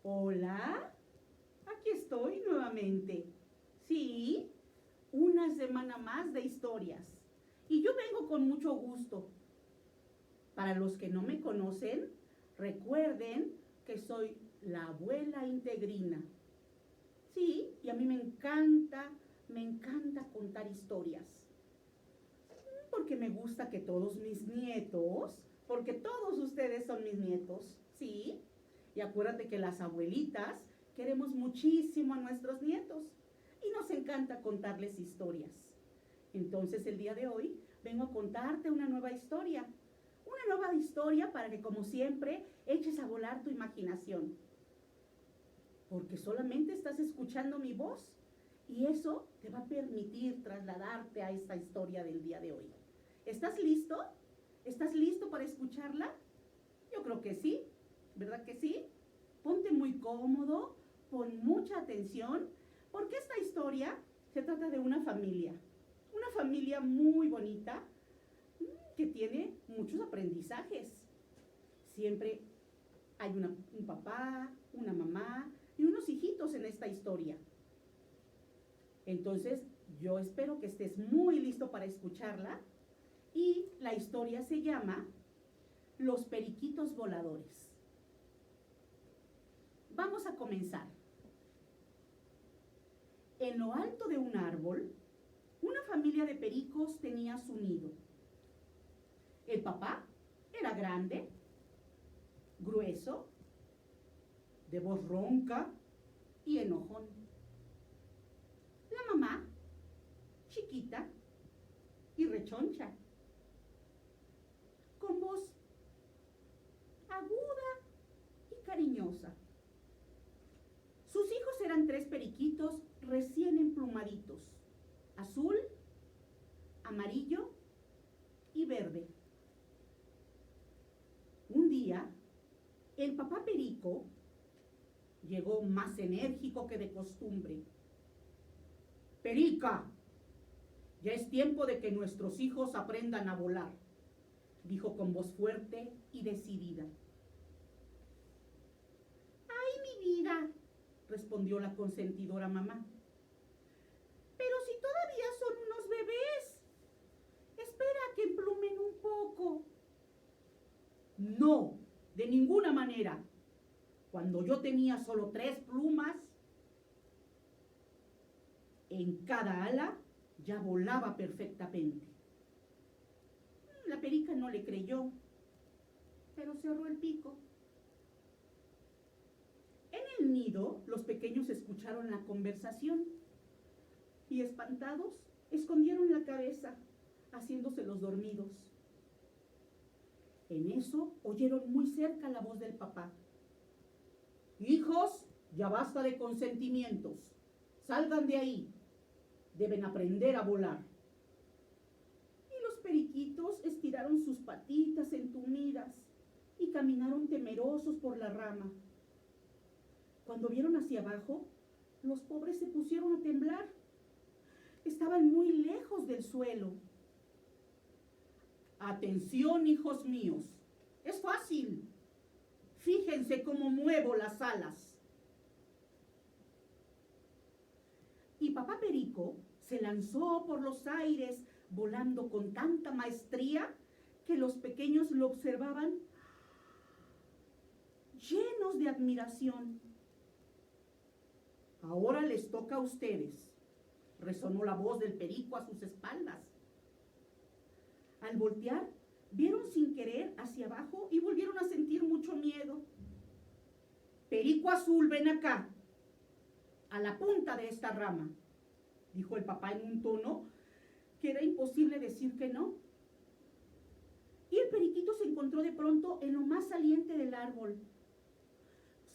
Hola, aquí estoy nuevamente. Sí, una semana más de historias. Y yo vengo con mucho gusto. Para los que no me conocen, recuerden que soy la abuela Integrina. Sí, y a mí me encanta contar historias. Porque me gusta que todos mis nietos, porque todos ustedes son mis nietos, ¿sí? Y acuérdate que las abuelitas queremos muchísimo a nuestros nietos y nos encanta contarles historias. Entonces el día de hoy vengo a contarte una nueva historia. Una nueva historia para que, como siempre, eches a volar tu imaginación. Porque solamente estás escuchando mi voz y eso te va a permitir trasladarte a esta historia del día de hoy. ¿Estás listo? ¿Estás listo para escucharla? Yo creo que sí, ¿verdad que sí? Ponte muy cómodo, pon mucha atención, porque esta historia se trata de una familia muy bonita que tiene muchos aprendizajes. Siempre hay un papá, una mamá y unos hijitos en esta historia. Entonces, yo espero que estés muy listo para escucharla. Y la historia se llama Los Periquitos Voladores. Vamos a comenzar. En lo alto de un árbol, una familia de pericos tenía su nido. El papá era grande, grueso, de voz ronca y enojón. La mamá, chiquita y rechoncha, con voz aguda y cariñosa. Sus hijos eran 3 periquitos recién emplumaditos, azul, amarillo y verde. Un día, el papá perico llegó más enérgico que de costumbre. Perica, ya es tiempo de que nuestros hijos aprendan a volar, dijo con voz fuerte y decidida. ¡Ay, mi vida!, respondió la consentidora mamá. Pero si todavía son unos bebés, espera a que emplumen un poco. No, de ninguna manera. Cuando yo tenía solo 3 plumas, en cada ala ya volaba perfectamente. La perica no le creyó, pero cerró el pico. En el nido, los pequeños escucharon la conversación y, espantados, escondieron la cabeza, haciéndose los dormidos. En eso oyeron muy cerca la voz del papá. Hijos, ya basta de consentimientos. Salgan de ahí. Deben aprender a volar. Y los periquitos estiraron sus patitas entumidas y caminaron temerosos por la rama. Cuando vieron hacia abajo, los pobres se pusieron a temblar. Estaban muy lejos del suelo. Atención, hijos míos. Es fácil. Fíjense cómo muevo las alas. Y papá perico se lanzó por los aires, volando con tanta maestría que los pequeños lo observaban llenos de admiración. Ahora les toca a ustedes, resonó la voz del perico a sus espaldas. Al voltear, vieron sin querer hacia abajo y volvieron a sentir mucho miedo. Perico azul, ven acá, a la punta de esta rama, dijo el papá en un tono que era imposible decir que no. Y el periquito se encontró de pronto en lo más saliente del árbol.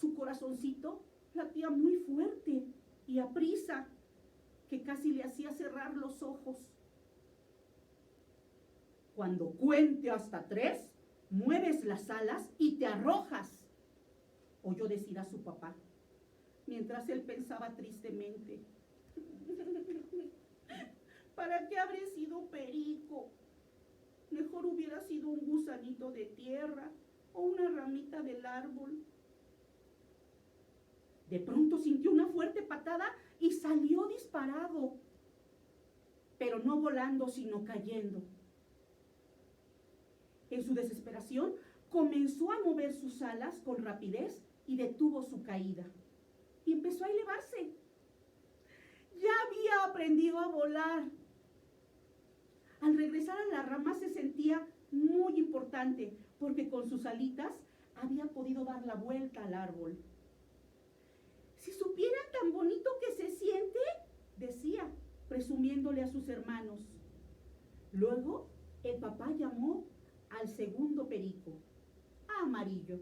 Su corazoncito latía muy fuerte y aprisa, que casi le hacía cerrar los ojos. Cuando cuente hasta 3, mueves las alas y te arrojas, oyó decir a su papá, mientras él pensaba tristemente. ¿Para qué habré sido perico? Mejor hubiera sido un gusanito de tierra o una ramita del árbol. De pronto sintió una fuerte patada y salió disparado, pero no volando, sino cayendo. En su desesperación, comenzó a mover sus alas con rapidez y detuvo su caída. Y empezó a elevarse. Ya había aprendido a volar. Al regresar a la rama se sentía muy importante, porque con sus alitas había podido dar la vuelta al árbol. Si supieran tan bonito que se siente, decía, presumiéndole a sus hermanos. Luego, el papá llamó al segundo perico, a Amarillo.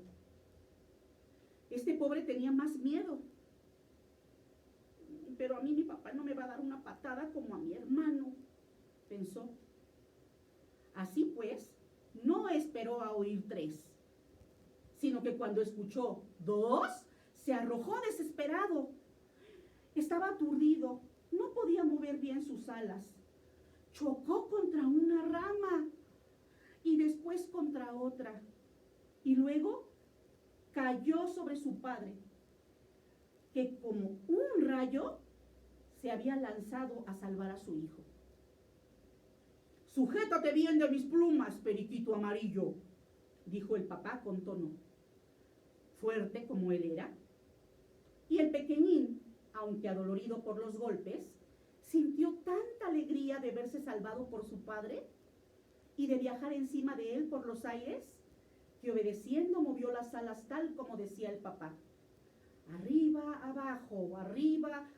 Este pobre tenía más miedo. Pero a mí mi papá no me va a dar una patada como a mi hermano, pensó. Así pues, no esperó a oír 3, sino que cuando escuchó 2, se arrojó desesperado. Estaba aturdido, no podía mover bien sus alas. Chocó contra una rama y después contra otra. Y luego cayó sobre su padre, que como un rayo se había lanzado a salvar a su hijo. «Sujétate bien de mis plumas, periquito amarillo», dijo el papá con tono fuerte como él era. Y el pequeñín, aunque adolorido por los golpes, sintió tanta alegría de verse salvado por su padre y de viajar encima de él por los aires, que obedeciendo movió las alas tal como decía el papá. Arriba,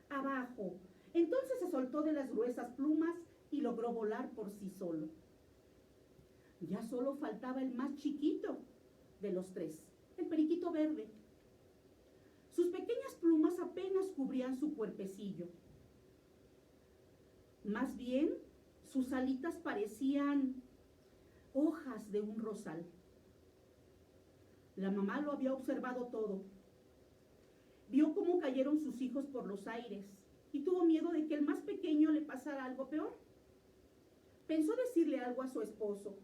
abajo. Entonces se soltó de las gruesas plumas y logró volar por sí solo. Ya solo faltaba el más chiquito de los 3, el periquito verde. Sus pequeñas plumas apenas cubrían su cuerpecillo. Más bien, sus alitas parecían hojas de un rosal. La mamá lo había observado todo. Vio cómo cayeron sus hijos por los aires y tuvo miedo de que el más pequeño le pasara algo peor. Pensó decirle algo a su esposo,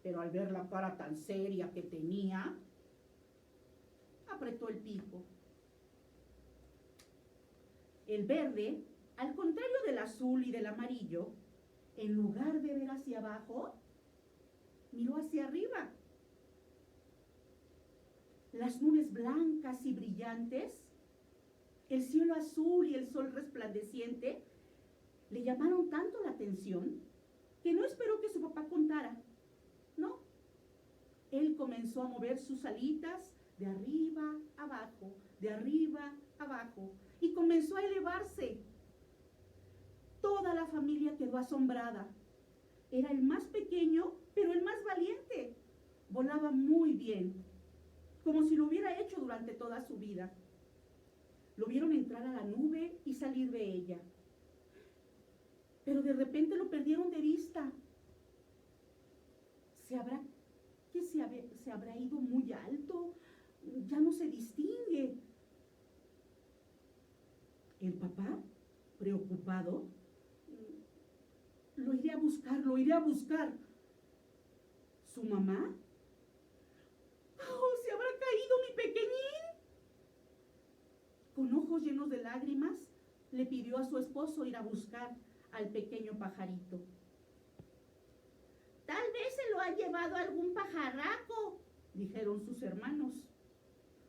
pero al ver la cara tan seria que tenía, apretó el pico. El verde, al contrario del azul y del amarillo, en lugar de ver hacia abajo, miró hacia arriba. Las nubes blancas y brillantes, el cielo azul y el sol resplandeciente le llamaron tanto la atención que no esperó que su papá contara. No, él comenzó a mover sus alitas de arriba abajo, y comenzó a elevarse. Toda la familia quedó asombrada. Era el más pequeño, pero el más valiente. Volaba muy bien, como si lo hubiera hecho durante toda su vida. Lo vieron entrar a la nube y salir de ella. Pero de repente lo perdieron de vista. ¿Se habrá ido muy alto? Ya no se distingue. El papá, preocupado, lo iré a buscar. ¿Su mamá? ¡Oh, se habrá caído mi pequeñín! Con ojos llenos de lágrimas, le pidió a su esposo ir a buscar al pequeño pajarito. «Tal vez se lo ha llevado algún pajarraco», dijeron sus hermanos.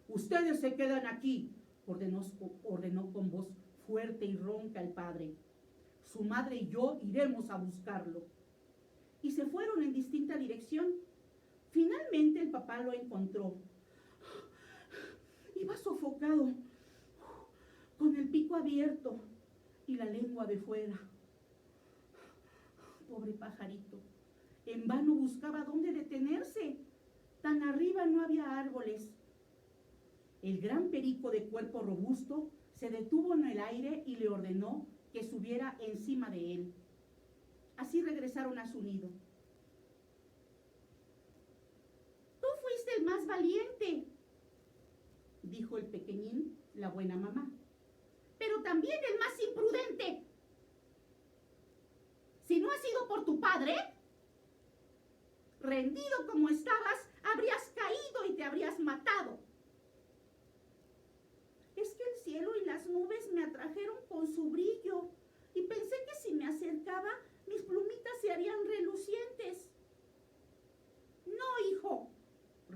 «Ustedes se quedan aquí», ordenó con voz fuerte y ronca el padre. «Su madre y yo iremos a buscarlo». Y se fueron en distinta dirección. Finalmente el papá lo encontró. Iba sofocado, con el pico abierto y la lengua de fuera. Pobre pajarito. En vano buscaba dónde detenerse. Tan arriba no había árboles. El gran perico de cuerpo robusto se detuvo en el aire y le ordenó que subiera encima de él. Así regresaron a su nido. «Tú fuiste el más valiente», dijo el pequeñín, la buena mamá, «pero también el más imprudente. Si no ha sido por tu padre, rendido como estabas, habrías caído y te habrías matado».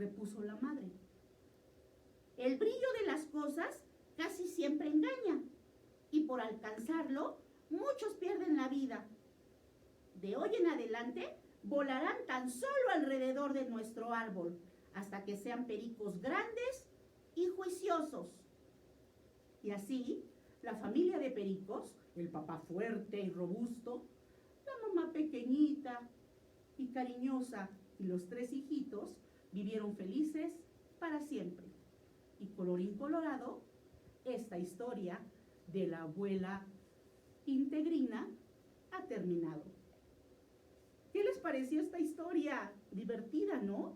repuso la madre. El brillo de las cosas casi siempre engaña, y por alcanzarlo, muchos pierden la vida. De hoy en adelante, volarán tan solo alrededor de nuestro árbol, hasta que sean pericos grandes y juiciosos. Y así, la familia de pericos, el papá fuerte y robusto, la mamá pequeñita y cariñosa y los 3 hijitos, vivieron felices para siempre. Y colorín colorado, esta historia de la abuela integrina ha terminado. ¿Qué les pareció esta historia? Divertida, ¿no?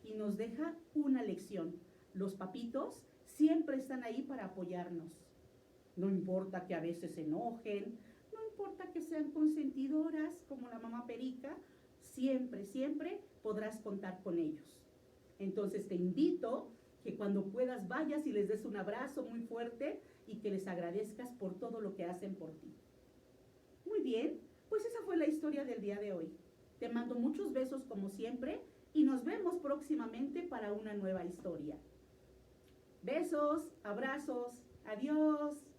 Y nos deja una lección. Los papitos siempre están ahí para apoyarnos. No importa que a veces se enojen, no importa que sean consentidoras como la mamá perica, siempre, siempre podrás contar con ellos. Entonces te invito que cuando puedas vayas y les des un abrazo muy fuerte y que les agradezcas por todo lo que hacen por ti. Muy bien, pues esa fue la historia del día de hoy. Te mando muchos besos como siempre y nos vemos próximamente para una nueva historia. Besos, abrazos, adiós.